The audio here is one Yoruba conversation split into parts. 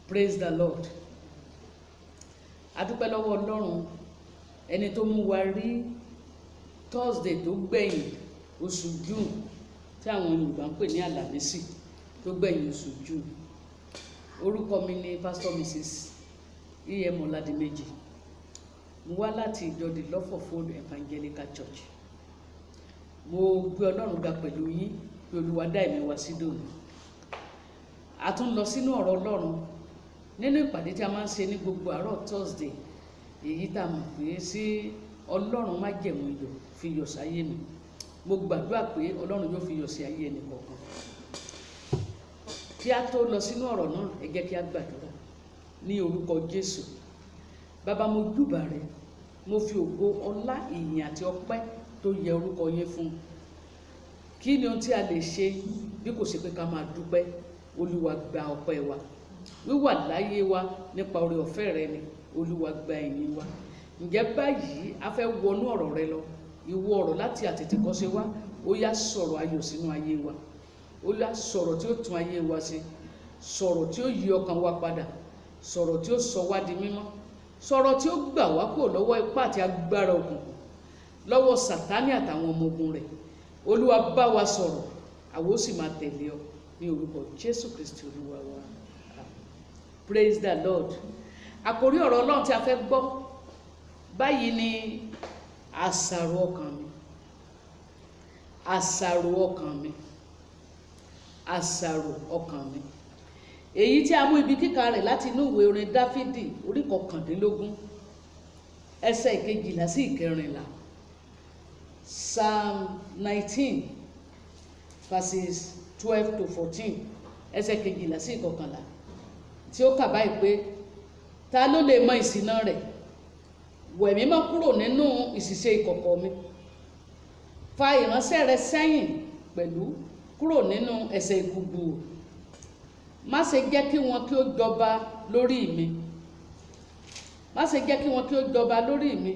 Praise the Lord. A dúpẹ́ lọ́wọ́ Ọlọ́run ẹni tó mú wa rí Thursday tó gbẹ̀yìn oṣù June tí àwọn Yorùbá ń pè ní Àlàmísì tó gbẹ̀yìn oṣù June. Orúkọ mi ni Pastor Mrs. E.M. Oladimeji. Mo wá láti ìjọ The Love of Old Evangelical Church. Mo gbé Ọlọ́run ga pẹ̀lú yín pé Olúwa dá ẹ̀mí wa sí dòní. A tún lọ sínú ọ̀rọ̀ Ọlọ́run nínú ìpàdé tí a máa ń ṣe ní gbogbo àárọ̀ Thursday, èyí tá a mọ̀ pé sí Ọlọ́run májẹ̀mú iyọ̀ fi iyọ̀ sáyé mi. Mo gbàdúrà pé Ọlọ́run yóò fi iyọ̀ sí ayé ẹnì kọ̀ọ̀kan. Kí a tó lọ sínú ọ̀rọ̀ náà, ẹ jẹ́ kí a gbàdúrà ní orúkọ Jésù. Bàbá, mo júbà rẹ, mo fi ògo, ọlá, ìyìn àti ọpẹ́ tó yẹ orúkọ yín fún. Kí ni ohun tí a lè ṣe bí kò ṣe pé ká máa dúpẹ́? Olúwa gba ọpẹ́ wa. Wíwà láyé wa nípa oore ọ̀fẹ́ rẹ ni. Olúwa gba ìyìn wa. Ǹjẹ́ báyìí a fẹ́ wọnú ọ̀rọ̀ rẹ lọ. Ìwọ ọ̀rọ̀ láti àtètèkọ́ṣe wa, ó yá sọ̀rọ̀ ayọ̀ sínú ayé wa. Ó yá sọ̀rọ̀ tí ó tún ayé wa ṣe. Sọ̀rọ̀ tí ó yí ọkàn wa padà. Sọ̀rọ̀ tí ó sọ wá di mímọ́. Sọ̀rọ̀ tí ó gbà wá kúrò lọ́wọ́ ipá àti agbára òkùnkùn, lọ́wọ́ Sátánì àtàwọn ọmọ ogun rẹ̀. Olúwa bá wa sọ̀rọ̀, àwa ó sì máa tẹ̀lé ọ ní orúkọ Jésù Kristi Olúwa wa. Praise the Lord. Àkòrí ọ̀rọ̀ Ọlọ́run tí a fẹ́ gbọ́ báyìí ni àṣàrò ọkàn mi. Àṣàrò ọkàn mi. Àṣàrò ọkàn mi. Èyí tí a mú ibi kíkà rẹ̀ láti inú ìwé orin Dáfídì orí 19 ẹsẹ̀ 12 sí 14. Psalm 19 verses 12 to 14, ẹsẹ̀ 12 sí 14, tí ó kà báyìí pé, ta ló lè mọ ìṣìnà rẹ̀? Wẹ̀ mí mọ́ kúrò nínú ìṣìṣe ìkọ̀kọ̀ mi. Fa ìránṣẹ́ rẹ sẹ́yìn pẹ̀lú kúrò nínú ẹ̀ṣẹ̀ ìkùùgbù. Má ṣe jẹ́ kí wọn kí ó jọba lórí mi. Má ṣe jẹ́ kí wọn kí ó jọba lórí mi.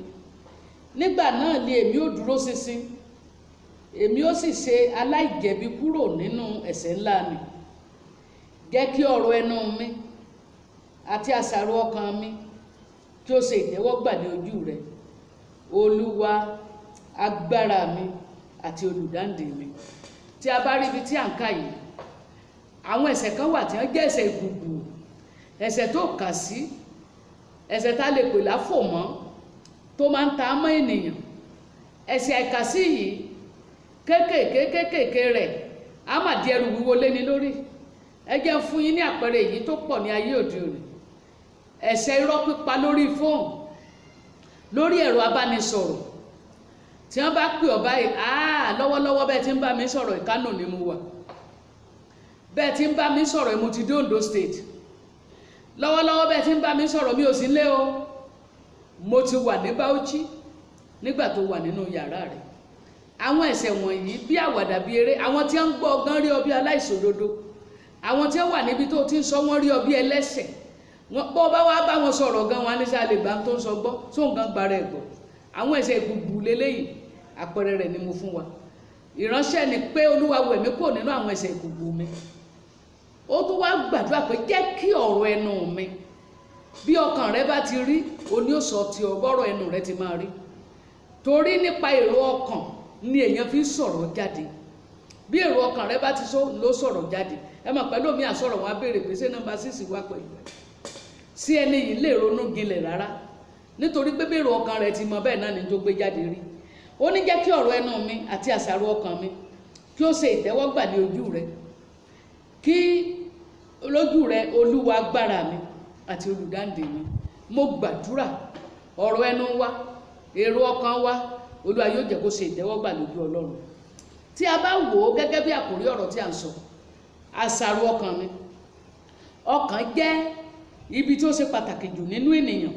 Nígbà náà ni èmi ó dúró ṣinṣin. Èmi ó sì ṣe aláìjẹ̀bi kúrò nínú ẹ̀ṣẹ̀ ńlá mi. Jẹ́ kí ọ̀rọ̀ ẹnu mi àti àṣàrò ọkàn mi kí ó ṣe ìtẹ́wọ́gbà ní ojú rẹ, Olúwa, agbára mi àti olùdáǹdè mi. Tí a bá rí ibi tí à ń kà yìí, àwọn ẹ̀ṣẹ̀ kan wà tí wọ́n jẹ́ ẹ̀ṣẹ̀ ìgbùgbù, ẹ̀ṣẹ̀ tó kà sí, ẹ̀ṣẹ̀ tá lè pè láfòmọ́ tó máa ń ta mọ́ ènìyàn. Ẹ̀ṣẹ̀ àìkàsí yìí kéékèèké rẹ̀ á mà di ẹrù wíwo léni lórí. Ẹ jẹ́ fún yín ní àpẹẹrẹ èyí tó pọ̀ ní ayé òde òní. Ẹ̀ṣẹ̀ irọ́ pípa lórí fóònù, lórí ẹ̀rọ abánisọ̀rọ̀. Tí wọ́n bá pè ọ́ báyìí, lọ́wọ́lọ́wọ́ bẹ́ẹ̀ tí ń bá mi sọ̀rọ̀ Ìkánò ni mo wà. Bẹ́ẹ̀ tí ń bá mi sọ̀rọ̀ mo ti dé Ondo State. Lọ́wọ́lọ́wọ́ bẹ́ẹ̀ tí ń bá mi sọ̀rọ̀ mi ò sí nílé o. Mo ti wà ní Bauchi nígbà tó wà nínú yàrá rẹ̀. Àwọn ẹ̀ṣẹ̀ wọ̀nyí bí àwàdà bí eré, àwọn tí ń gbọ́ ọgán rí ọ bí aláìṣòdodo. Àwọn tí ó wà níbi tó ti ń sọ wọ́n rí ọ bí ẹlẹ́ṣẹ̀. Bó bá wá bá wọn sọ̀rọ̀ gan, wọn ní sáà lè gbà tó ń sọ gbọ́, tó nǹkan gbára ẹ̀ gbọ́. Àwọn ẹ̀ṣẹ̀ ìgbùgbù lélẹ́yìn, àpẹẹrẹ rẹ̀ ni mo fún wa. Ìránṣẹ́ ni pé Olúwa wẹ̀ mí kúrò nínú àwọn ẹ̀ṣẹ̀ ìgbùgbù mi. Ó tún wá gbàdúrà pé jẹ́ kí ọ̀rọ̀ ẹnu mi, bí ọkàn rẹ bá ti rí, òní ó sọ ti ọgbọ́rọ̀ ẹnu rẹ ti máa rí. Torí nípa èrò ọkàn ni èèyàn fi ń sọ̀rọ̀ jáde. Bí èrò ọkàn rẹ bá ti sọ ló sọ̀rọ̀ jáde. Ẹ mọ̀ pẹ̀lú omi àsọ̀rọ̀ wọn á béèrè pé ṣé nọ́mbà 6 wá pẹ̀lú ẹ̀. Sí ẹni yìí lè ronú jinlẹ̀ rárá. Nítorí pé bí èrò ọkàn rẹ ti mọ bẹ́ẹ̀ náà ni tó gbé jáde rí. Ó ní jẹ́ kí ọ̀rọ̀ ẹnu mi àti àṣàrò ọkàn mi kí ó ṣe ìtẹ́wọ́gbà ní ojú rẹ. Kí lójú rẹ, Olúwa, agbára mi àti olùdáǹdè mi. Mo gbàdúrà ọ̀rọ̀ ẹnu wa, èrò ọkàn wa, Olúwa yóò jẹ́ kó ṣe ìtẹ́wọ́gbà lójú Ọlọ́run. Tí a bá wò ó gẹ́gẹ́ bí àkòrí ọ̀rọ̀ tí a ń sọ, àṣàrò ọkàn mi. Ọkàn jẹ́ ibi tó ṣe pàtàkì jù nínú ènìyàn.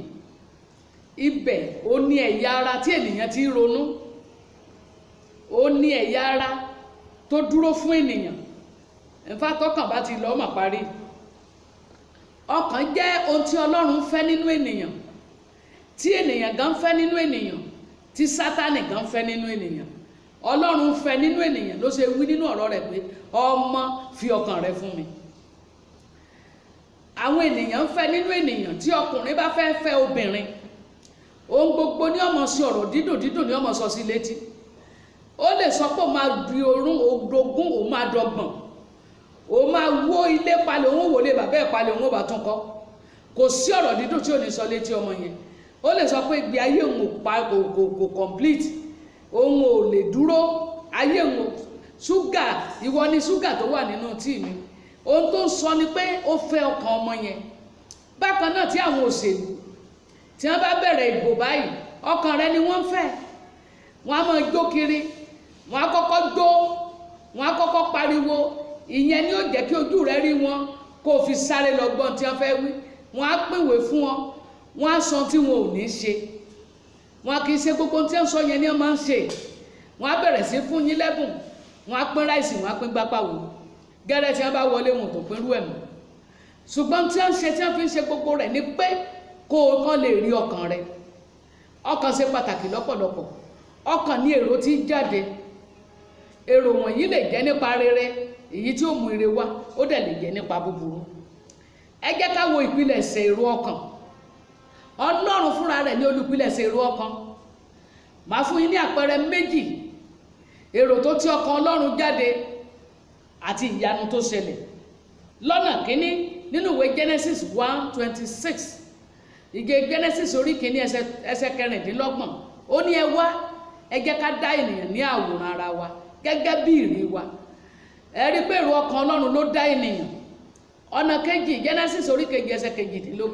Ibẹ̀ ó ní ẹ̀yà ara tí ènìyàn ti ń ronú. Ó ní ẹ̀yà ara tó dúró fún ènìyàn. Ẹ̀fà tọ́kàn bá ti lọ mà parí. Ọkàn jẹ́ ohun tí Ọlọ́run fẹ́ nínú ènìyàn, tí ènìyàn gan fẹ́ nínú ènìyàn, tí Sátánì gan fẹ́ nínú ènìyàn. Ọlọ́run fẹ́ nínú ènìyàn ló ṣe wí nínú ọ̀rọ̀ rẹ̀ pé ọmọ fi ọkàn rẹ fún mi. Tí a bá wo gẹ́gẹ́ bí àkòrí ọ̀rọ̀ tí a ń sọ, àṣàrò ọkàn mi. Ọkàn jẹ́ ibi tó ṣe pàtàkì jù nínú ènìyàn. Ibẹ̀ ó ní ẹ̀yà ara tí ènìyàn ti ń ronú. Ó ní ẹ̀yà ara tó dúró fún ènìyàn. Ẹ̀fà tọ́kàn bá ti lọ mà parí. Ọkàn jẹ́ ohun tí Ọlọ́run fẹ́ nínú ènìyàn, tí ènìyàn gan fẹ́ nínú ènìyàn, tí Sátánì gan fẹ́ nínú ènìyàn. Ọlọ́run fẹ́ nínú ènìyàn ló ṣe wí nínú ọ̀rọ̀ rẹ̀ pé ọmọ fi ọkàn rẹ fún mi. àwọn ènìyàn ń fẹ́ nínú ènìyàn. Tí ọkùnrin bá fẹ́ fẹ́ obìnrin, ohun gbogbo ní ọmọ sí ọ̀rọ̀ dídùn dídùn ní ọmọ sọ sí létí. Ó lè sọ pé ó máa di ogún, ó máa dọgbọ̀n, ó máa wó ilé palẹ̀, òun wò lé bàbá ẹ̀ palẹ̀, òun ò bá tún kọ́. Kò sí ọ̀rọ̀ dídùn tí ò ní sọ létí ọmọ yẹn. Ó lè sọ pé ìgbé ayé òun kò complete, òun ò lè dúró, ayé òun ṣúgà, ìwọ ni ṣúgà tó wà nínú tíì mi. Ohun tó ń sọ ni pé ó fẹ́ ọkàn ọmọ yẹn. Bákan náà tí àwọn òṣèlú tí wọ́n bá bẹ̀rẹ̀ ìbò báyìí, ọkàn rẹ ni wọ́n fẹ́. Wọ́n á máa jó kiri, wọ́n á kọ́kọ́ jó, wọ́n á kọ́kọ́ pariwo. Ìyẹn ni ó jẹ́ kí ojú rẹ rí wọn kó o fi sáré lọ gbọ́n tí wọ́n fẹ́ wí. Wọ́n á pèwé fún wọn, wọ́n á sọ tí wọn ò ní ṣe. Wọn kì í ṣe gbogbo tí wọ́n sọ yẹn ni wọ́n máa ń ṣe. Wọ́n á bẹ̀rẹ̀ sí fún yín lẹ́bùn, wọ́n á pín ráìsì, wọ́n á pín gbápáwo. Gẹ́rẹ́ tí wọ́n bá wọlé wọn tó pín rú ẹ̀ mọ́. Ṣùgbọ́n tí wọ́n ṣe, tí wọ́n fi ń ṣe gbogbo rẹ̀ ni pé kó o kàn lè rí ọkàn rẹ. Ọkàn ṣe pàtàkì lọ́pọ̀lọpọ̀. Ọkàn ní èrò tí ń jáde. Èrò wọ̀nyí lè jẹ́ nípa rere, èyí tí ó mú ire wá, ó dẹ̀ lè jẹ́ nípa búburú. Ẹ jẹ́ ká wo ìpilẹ̀ṣẹ̀ èrò ọkàn. Ọlọ́run fúnra rẹ̀ ní olùpilẹ̀ṣẹ̀ èrò ọkàn. Màá fún yín ní àpẹẹrẹ méjì èrò tó ti ọkàn Ọlọ́run jáde àti ìyanu tó ṣẹlẹ̀. Lọ́nà kínní nínú ìwé Genesis 1:26, ìgè Genesis orí kínní ẹsẹ̀ 26, ó ní ẹ wá, ẹ jẹ́ ká dá ènìyàn ní àwòrán ara wa gẹ́gẹ́ bí ìrí wa. Ẹ rí pé èrò ọkàn Ọlọ́run ló dá ènìyàn. Ọ̀nà kejì, Genesis orí kejì ẹsẹ̀ 22,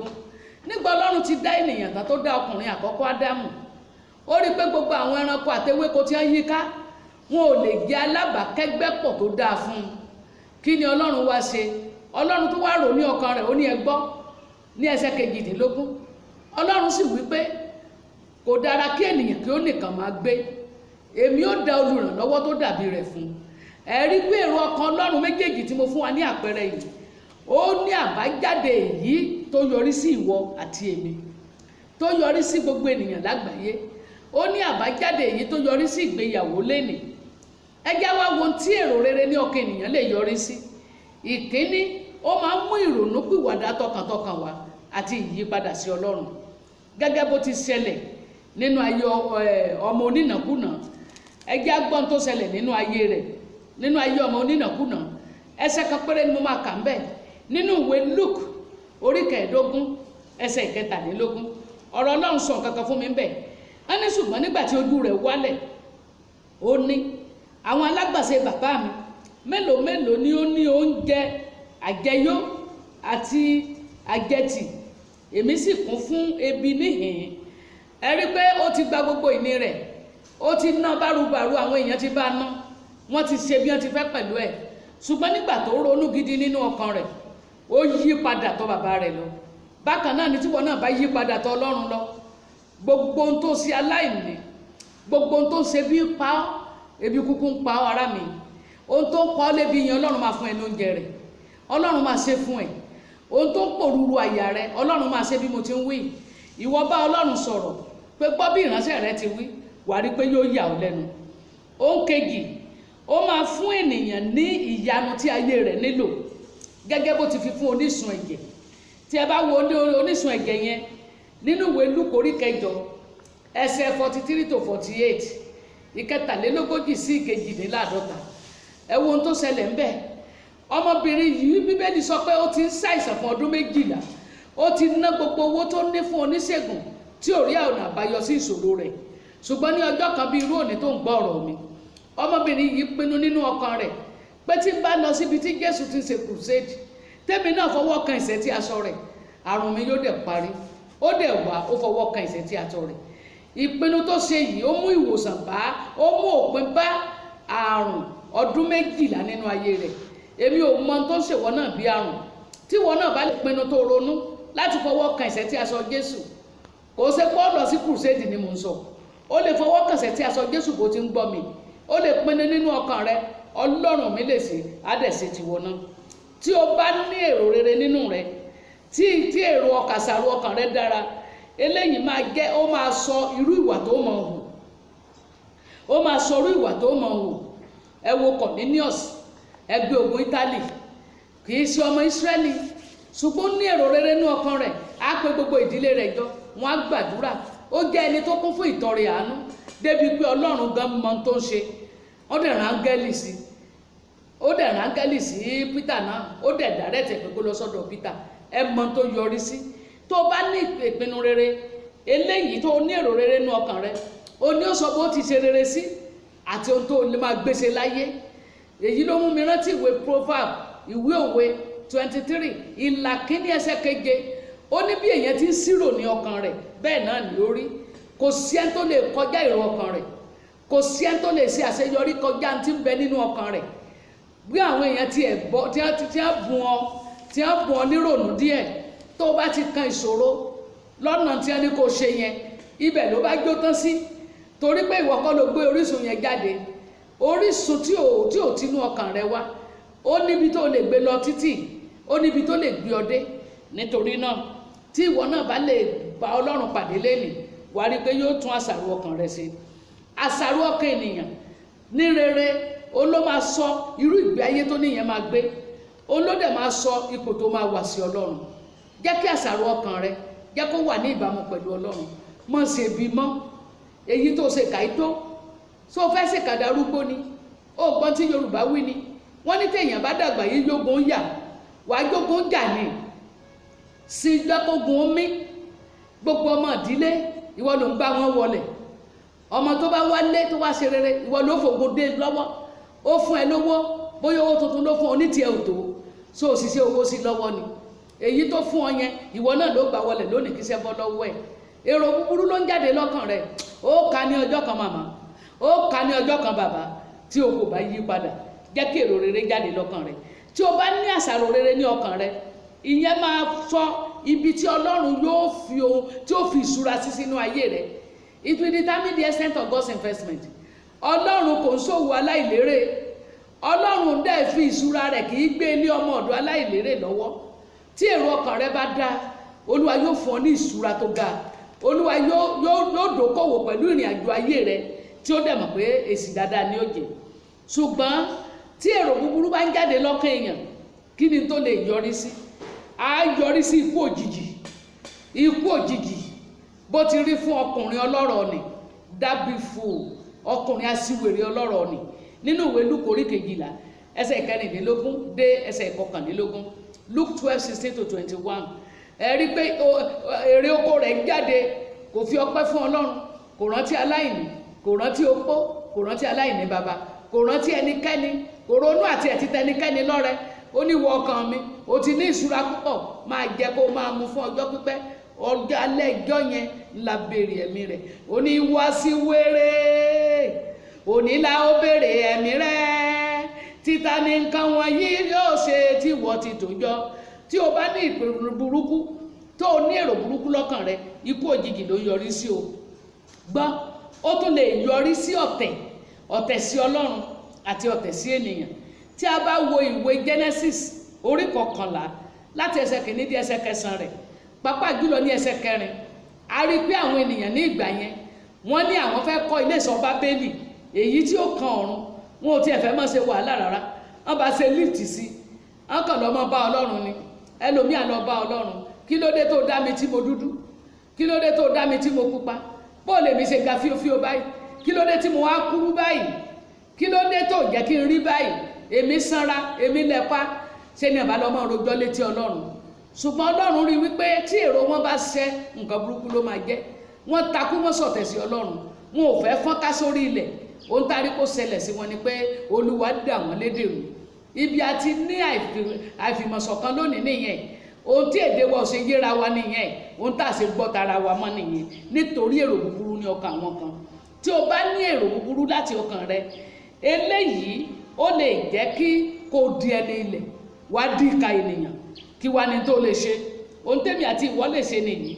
nígbà Ọlọ́run ti dá ènìyàn tán tó dá ọkùnrin àkọ́kọ́ Ádámù, ó rí pé gbogbo àwọn ẹranko àtewéko tí wọ́n yí ká, wọn ò lè jẹ́ alábàákẹ́gbẹ́pọ̀ tó dáa fún un. Kí ni Ọlọ́run wá ṣe? Ọlọ́run tó wá rò ní ọkàn rẹ̀, ó ní ẹ gbọ́, ní ẹsẹ̀ 22, Ọlọ́run sì wí pé kò dára kí ènìyàn kí ó nìkan máa gbé, èmi ó dá olùrànlọ́wọ́ tó dàbí rẹ̀ fún un. Ẹ rí pé èrò ọkàn Ọlọ́run méjèèjì tí mo fún wa ní àpẹẹrẹ yìí, ó ní àbájáde èyí tó yọrí sí ìwọ àti èmi, tó yọrí sí gbogbo ènìyàn lágbàáyé. Ó ní àbájáde èyí tó yọrí sí ìgbéyàwó lénìí. Ẹ jẹ́ wá wo tí èrò rere ní ọkàn ènìyàn lè yọrí sí. Ìkíní, ó máa ń mú ìrònúpìwàdà tọkàntọkàn wá àti ìyípadà sí Ọlọ́run. Gẹ́gẹ́ bó ti ṣẹlẹ̀ nínú ayé ọmọ onínàkúnà. Ẹ jẹ́ agbọ́n tó ṣẹlẹ̀ nínú ayé rẹ̀, nínú ayé ọmọ onínàkúnà. Ẹsẹ̀ kan péré ni mo máa kà ń bẹ̀. Nínú ìwé Luke orí 15 ẹsẹ̀ 17, ọ̀rọ̀ Ọlọ́run sọ kankan fún mi ń bẹ̀. Ó ní ṣùgbọ́n nígbà tí ojú rẹ̀ wálẹ̀, ó ní àwọn alágbàṣe bàbá mi mélòó mélòó ni ó ní oúnjẹ àjẹyó àti àjẹtì, èmi sì kún fún ebi níhìn. Ẹ rí pé ó ti gba gbogbo ìní rẹ̀, ó ti ná bárubàru, àwọn èèyàn ti bá ná, wọ́n ti ṣe bí wọ́n ti fẹ́ pẹ̀lú ẹ̀. Ṣùgbọ́n nígbà tó ronú gidi nínú ọkàn rẹ̀, ó yí padà tọ̀ bàbá rẹ̀ lọ. Bákan náà ni tíwọ náà bá yí padà tọ̀ Ọlọ́run lọ, gbogbo ohun tó ṣe aláìní, gbogbo ohun tó ṣe bí pa ọ́, ebi kúkú ń pa ọ́ ará mi, ohun tó ń pa ọ́ lébi yẹn Ọlọ́run máa fún ẹ ní oúnjẹ rẹ̀, Ọlọ́run máa ṣe fún ẹ. Ohun tó ń pòrúurú àyà rẹ, Ọlọ́run máa ṣe bí mo ti ń wí. Ìwọ bá Ọlọ́run sọ̀rọ̀ pé gbọ́ bí ìránṣẹ́ rẹ ti wí, wà rí pé yóò yà ọ́ lẹ́nu. Ohun kejì, ó máa fún ènìyàn ní ìyanu tí ayé rẹ̀ nílò, gẹ́gẹ́ bó ti fi fún onísun ẹ̀jẹ̀. Tí ẹ bá wo onísun ẹ̀jẹ̀ yẹn nínú ìwé Lúùkù orí 8 ẹsẹ̀ 43-48, 43 sí 52. Ẹ wo ohun tó ṣẹlẹ̀ ń bẹ̀. Ọmọbìnrin yìí, Bíbélì sọ pé ó ti ń ṣàìsàn fún ọdún 12. Ó ti ná gbogbo owó tó ní fún oníṣègùn tí ò rí ọ̀nà àbáyọ sí ìṣòro rẹ̀. Ṣùgbọ́n ní ọjọ́ kan bí irú òní tó ń gbọ́ ọ̀rọ̀ mi, ọmọbìnrin yìí pinnu nínú ọkàn rẹ̀ pé tí ń bá lọ síbi tí Jésù ti ṣe crusade, tèmi náà fọwọ́ kan ìṣẹ́tí aṣọ rẹ̀, àrùn mi yóò dẹ̀ parí. Ó dẹ̀ wá, ó fọwọ́ kan ìṣẹ́tí aṣọ rẹ̀. Ìpinnu tó ṣe yìí ó mú ìwòsàn bá, ó mú òpin bá àrùn ọdún 12 nínú ayé rẹ̀. Èmi ò mọ tó ń ṣèwọ náà bí àrùn. Tí ìwọ náà bá lè pinnu tó ronú láti fọwọ́ kan ìṣẹ́tí aṣọ Jésù, kò ṣe pé ó lọ sí crusade ni mò ń sọ. Ó lè fọwọ́ kan ìṣẹ́tí aṣọ Jésù bó ti ń gbọ́ mi. Ó lè pinnu nínú ọkàn rẹ, Ọlọ́run mi lè ṣe, á dẹ̀ ṣe tiwọ náà. Tí o bá ní èrò rere nínú rẹ, tí èrò ọkàṣàrò ọkàn rẹ dára, eléyìí máa jẹ́, ó máa sọ irú ìwà tó mọ̀ hù. Ó máa sọ irú ìwà tó mọ̀ hù. Ẹ wo Cornelius, ẹgbẹ́ ogun Italy, kì í ṣe ọmọ Ísírẹ́lì, ṣùgbọ́n ní èrò rere ní ọkàn rẹ̀ á pe gbogbo ìdílé rẹ̀ jọ, wọ́n á gbàdúrà. Ó jẹ́ ẹni tó kún fún ìtọrẹ àánú débi pé Ọlọ́run gan mọ tó ń ṣe. Ó dẹ̀ rán áńgẹ́lì sí Peter náà, ó dẹ̀ dàrẹ́tẹ̀ pé kó lọ sọ́dọ̀ Peter. Ẹ mọ tó yọrí sí. Tó bá ní ìpinnu rere eléyìí, tó ní èrò rere ní ọkàn rẹ̀, ó ní ó sọ bó ti ṣe rere sí àti ohun tó lè máa gbèsè láyé. Èyí ló mú mi rántí ìwé Proverb, ìwé òwe 23 ìlà kíní ẹsẹ̀ keje. Ó ní bí èèyàn ti ń ṣírò ní ọkàn rẹ̀ bẹ́ẹ̀ náà ni ó rí. Kò sí ẹni tó lè kọjá èrò ọkàn rẹ̀, kò sí ẹni tó lè ṣe àṣeyọrí kọjá tí ń bẹ nínú ọkàn rẹ̀. Bí àwọn èèyàn tí ẹ̀ bọ́ tí wọ́n bùn ọ nírònú díẹ̀, tó bá ti kan ìṣòro lọ́nà tí wọ́n ní kó ṣe yẹn, ibẹ̀ ló bá jó tán sí. Torí pé ìwọ kọ́ ló gbé orísun yẹn jáde. Orísun tí ò tinú ọkàn rẹ wá, ó níbi tó lè gbé lọ títì, ó níbi tó lè gbé ọ dé. Nítorí náà tí ìwọ náà bá lè bá Ọlọ́run pàdé lénìí, wàá rí i pé yóò tún àṣàrò ọkàn rẹ ṣe. Àṣàrò ọkàn ènìyàn ní rere, ó ló máa sọ irú ìgbé ayé tó níyẹn máa gbé, ó ló dẹ̀ máa sọ ipò tó máa wà sí Ọlọ́run. Jẹ́ kí àṣàrò ọkàn rẹ jẹ́ kó wà ní ìbámu pẹ̀lú Ọlọ́run. Mọ̀ ṣe bí mọ́ èyí tó ṣe kàí tó, so fẹ́ ṣe kàdárúgbó ni. Ó gbọ́n tí Yorùbá wí ni, wọ́n ní téèyàn bá dàgbà yìí yógun yà, wàá jógun jà ní sí gbẹ́kógun mí. Gbogbo ọmọ ìdílé ìwọ ló ń gbá wọn wọlé. Ọmọ tó bá wálé tó wá ṣe rere, ìwọ ló fògùn dé lọ́wọ́. Ó fún ẹ lówó, bóyá owó tuntun ló fún ọ ní tiẹ̀ ò tó, so òṣìṣẹ́ owó sí lọ́wọ́ ni. Èyí tó fún ọ yẹn ìwọ náà ló gbà wọlé lónìí, kí iṣẹ́ bọ́ lọ́wọ́ ẹ̀. Èrò búburú ló ń jáde lọ́kàn rẹ̀. Ó kà ní ọjọ́ kan màmá, ó kà ní ọjọ́ kan bàbá, tí o kò bá yí padà. Jẹ́ kí èrò rere jáde lọ́kàn rẹ̀. Tí o bá ní àṣàrò rere ní ọkàn rẹ̀, ìyẹn máa sọ ibi tí Ọlọ́run yóò fi ìṣúra sí sínú ayé rẹ̀. It will determine the extent of God's investment. Ọlọ́run kò ń ṣòwò aláìlérè. Ọlọ́run dẹ̀ fi ìṣúra rẹ̀ kì í gbé ilé ọmọ ọ̀dọ̀ aláìlérè lọ́wọ́. Tí èrò ọkàn rẹ bá dá, Olúwa yóò fún ọ ní ìṣúra tó ga. Olúwa yóò dókòwò pẹ̀lú ìrìn àjò ayé rẹ, tí ó dẹ̀ mọ̀ pé èsì dáadáa ni ó jẹ́. Ṣùgbọ́n tí èrò búburú bá ń jáde lọ́kàn èèyàn, kí ni tó lè yọrí sí? Á yọrí sí ikú òjijì. Ikú òjijì bó ti rí fún ọkùnrin ọlọ́rọ̀ ni, dábì fún ọkùnrin aṣiwèrè ọlọ́rọ̀ ni. Nínú ìwé Lúùkù orí 12 ẹsẹ̀ 14 dé ẹsẹ̀ 21, Luke 12:16-21. Ẹ rí pé èrè oko rẹ̀ jáde, kò fi ọpẹ́ fún Ọlọ́run, kò rántí aláìní, kò rántí opó, kò rántí aláìní baba, kò rántí ẹnikẹ́ni, kò ronú àti ẹ̀títẹ́ ẹnikẹ́ni lọ́rẹ. Ó ní, wọ ọkàn mi, o ti ní ìṣúra púpọ̀, máa jẹ kó máa mu fún ọjọ́ pípẹ́. Ọjọ́ alẹ́ ẹjọ́ yẹn la béèrè ẹ̀mí rẹ̀. Ó ní, wá sí wéré, òní la ó béèrè ẹ̀mí rẹ̀. Títa ni nǹkan wọ̀nyí yóò ṣe tí wọ́n ti tò jọ. Tí o bá ní ìpinnu burúkú, tó o ní èrò burúkú lọ́kàn rẹ, ikú òjijì ló yọrí sí o. Gbọ́, ó tún lè yọrí sí ọ̀tẹ̀ sí Ọlọ́run àti ọ̀tẹ̀ sí ènìyàn. Tí a bá wo ìwé Genesis orí 11 láti ẹsẹ̀ 1 dé ẹsẹ̀ 9 rẹ̀, pàápàá jùlọ ní ẹsẹ̀ 4, a rí pé àwọn ènìyàn ní ìgbà yẹn wọ́n ní àwọn fẹ́ kọ́ ilé ìṣọ́ Bábélì, èyí tí ó kan ọ̀run. Wọn ò tiẹ̀ fẹ́ máa ṣe wàhálà rárá. Wọ́n bá ṣe lift sí, wọ́n kàn lọ́ mọ́ bá Ọlọ́run ni. Ẹlòmíà lọ bá Ọlọ́run, kí ló dé tó dá mi tí mo dúdú? Kí ló dé tó dá mi tí mo pupa? Bó lè mi ṣe ga fíofío báyìí? Kí ló dé tí mo wá kúrú báyìí? Kí ló dé tó jẹ́ kí n rí báyìí? Èmi sanra, èmi lẹ́pa. Ṣé ni àbá lọ́mọ rojọ́ létí Ọlọ́run? Ṣùgbọ́n Ọlọ́run rí wípé tí èrò wọn bá ṣẹ, nǹkan burúkú ló máa jẹ́. Wọ́n takú wọ́n sọ̀tẹ̀ sí Ọlọ́run. Wọn ò fẹ́ fọ́nká sórí ilẹ̀. Ohun tá a rí kó ṣẹlẹ̀ sí wọn ni pé Olúwa dà wọ́n lédè rú. Ibi àti ní àìfìmọ̀ṣọ̀kan lónìí nìyẹn. Ohun tí èdè wa ò ṣe yéra wa nìyẹn. Ohun tá a ṣe gbọ́ tara wa mọ́ nìyẹn. Nítorí èrò búburú ní ọkàn àwọn kan. Tí o bá ní èrò búburú láti ọkàn rẹ, eléyìí ó lè jẹ́ kí kò di ẹni ilẹ̀, wá dí ìka ènìyàn. Kí wá ní tó lè ṣe? Ohun tèmi àti ìwọ lè ṣe nìyí.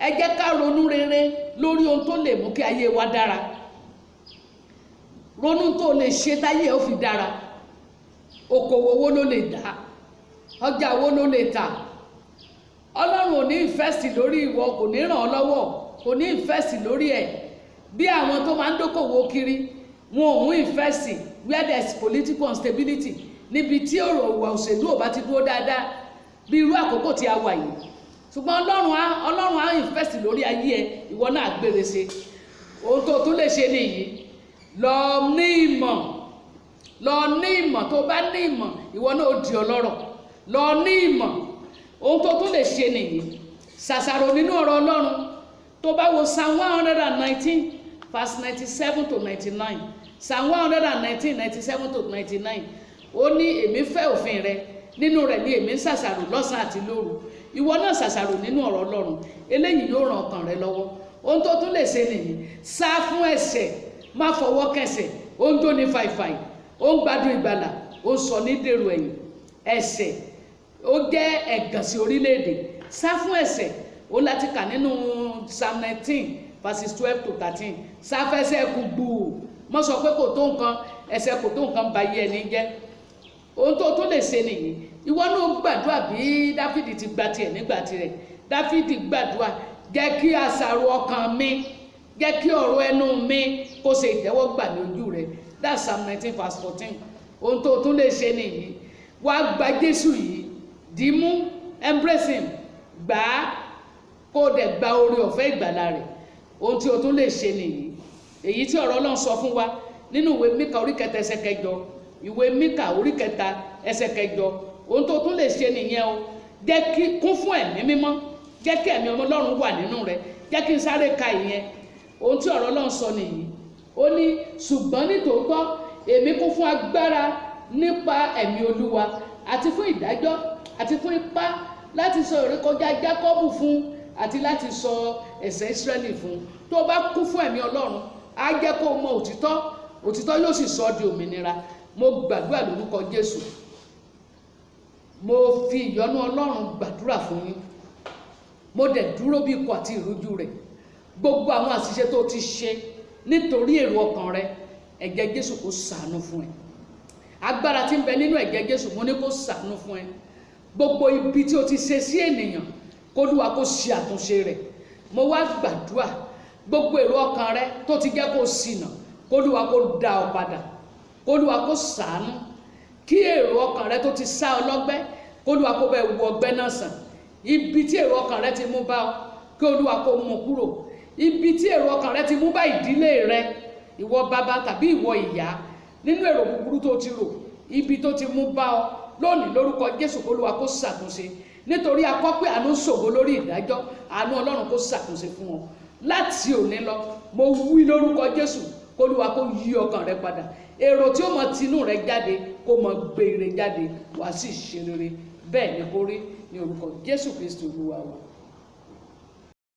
Ẹ jẹ́ ká ronú rere lórí ohun tó lè mú kí ayé wa dára. Ronú tó lè ṣe táyé ó fi dára. Okòwò wo ló lè dá? Ọjà wo ló lè tà? Ọlọ́run ò ní ìfẹ́sì lórí ìwọ, kò ní ràn ọ́ lọ́wọ́, kò ní ìfẹ́sì lórí ẹ̀. Bí àwọn tó máa ń dókòwò kiri, wọn ò ń ìfẹ́sì where there is political instability. Níbi tí ọ̀rọ̀ ìwà òṣèlú ò bá ti dúró dáadáa, bí irú àkókò tí a wà yìí. Ṣùgbọ́n Ọlọ́run á invest lórí ayé ẹ, ìwọ náà gbére ṣe. Ohun tó tún lè ṣe nìyí, lọ ní ìmọ̀, tó bá ní ìmọ̀ ìwọ náà ó di ọlọ́rọ̀. Lọ ní ìmọ̀. Ohun tó tún lè ṣe nìyí, ṣàṣàrò nínú ọ̀rọ̀ Ọlọ́run. Tó bá wo Psalm 119 verse 97 to 99, Psalm 119 97 to 99, ó ní èmi fẹ́ òfin rẹ, nínú rẹ̀ ni èmi ń ṣàṣàrò lọ́sàn àti lóru. Ìwọ náà ṣàṣàrò nínú ọ̀rọ̀ Ọlọ́run, eléyìí yóò ràn ọkàn rẹ lọ́wọ́. Ohun tó tún lè ṣe nìyí, sá fún ẹ̀ṣẹ̀, má fọwọ́ kẹsẹ̀. Ó ń jóni fàìfàì, ó ń gbádùn ìgbàlà, ó ń sọ ní dèrò ẹ̀yìn. Ẹ̀ṣẹ̀ ó jẹ́ ẹ̀gàn sí orílẹ̀-èdè. Sá fún ẹ̀ṣẹ̀, ó láti kà nínú Psalm 19 verses 12 to 13. Sá fẹ́ṣẹ̀ kú gbùù, mọ́ sọ pé kò tó nǹkan, ẹ̀ṣẹ̀ kò tó nǹkan ba iye ẹni jẹ́. Ohun tó lè ṣe nìyí, ìwọ náà gbàdúrà bí Dáfídì ti gba tiẹ̀ nígbà tirẹ̀. Dáfídì gbàdúrà, jẹ́ kí àṣàrò ọkàn mi, jẹ́ kí ọ̀rọ̀ ẹnu mi kó ṣe ìtẹ́wọ́gbà ní ojú rẹ̀. That's Psalm 19 verse 14. Ohun tó tún lè ṣe nìyí, wá gba Jésù yìí, dìímú, embrace him, gbà á, kó o dẹ̀ gba oore ọ̀fẹ́ ìgbàlà rẹ̀. Ohun tí o tún lè ṣe nìyí, èyí tí ọ̀rọ̀ Ọlọ́run sọ fún wa nínú ìwé Míkà orí 3 ẹsẹ̀ 9, ìwé Míkà orí 3 ẹsẹ̀ 9. Ohun tó tún lè ṣe nìyẹn o, jẹ́ kí kún fún ẹ̀mí mímọ́, jẹ́ kí ẹ̀mí Ọlọ́run wà nínú rẹ̀. Jẹ́ kí n sáré ka ìyẹn. Ohun tí ọ̀rọ̀ Ọlọ́run sọ nìyí, ó ní ṣùgbọ́n nítòótọ́ èmi kún fún agbára nípa ẹ̀mí Olúwa, àti fún ìdájọ́, àti fún ipá, láti sọ ìrékọjá Jákọ́bù fún, àti láti sọ ẹ̀ṣẹ̀ Ísírẹ́lì fún. Tó bá kún fún ẹ̀mí Ọlọ́run, á jẹ́ kó mọ òtítọ́, òtítọ́ yóò sì sọ ọ́ di òmìnira. Mo gbàdúrà lórúkọ Jésù, mo fi ìyọ́nú Ọlọ́run gbàdúrà fún yín. Mo dẹ̀ dúró bí ikọ̀ àti ìrújú rẹ̀. Gbogbo àwọn àṣìṣe tó ti ṣe nítorí èrò ọkàn rẹ, ẹ̀jẹ̀ Jésù kó ṣàánú fún ẹ. Agbára tí ń bẹ nínú ẹ̀jẹ̀ Jésù, mo ní kó ṣàánú fún ẹ. Gbogbo ibi tí o ti ṣe sí ènìyàn, k'Olúwa kó ṣe àtúnṣe rẹ̀. Mo wá gbàdúrà, gbogbo èrò ọkàn rẹ tó ti jẹ́ kó ṣìnà, k'Olúwa kó dá ọ padà, k'Olúwa kó ṣàánú. Kí èrò ọkàn rẹ tó ti sá ọ lọ́gbẹ́, k'Olúwa kó bẹ wo ọgbẹ́ náà sàn. Ibi tí èrò ọkàn rẹ ti mú bá ọ, kí Olúwa kó mú kúrò. Ibi tí èrò ọkàn rẹ ti mú bá ìdílé rẹ, ìwọ bàbá tàbí ìwọ ìyá, nínú èrò búburú tó ti rò, ibi tó ti mú bá ọ lónìí lórúkọ Jésù, k'Olúwa kó ṣàtúnṣe. Nítorí a kọ pé àánú ṣògo lórí ìdájọ́, àánú Ọlọ́run kó ṣàtúnṣe fún ọ. Láti òní lọ, mo wí lórúkọ Jésù, k'Olúwa kó yí ọkàn rẹ padà. Èrò tí ó mọ tinú rẹ jáde, kó mọ gbé ire jáde, wàá sì ṣe rere. Bẹ́ẹ̀ ni kó rí ní orúkọ Jésù Kristi Olúwa wa.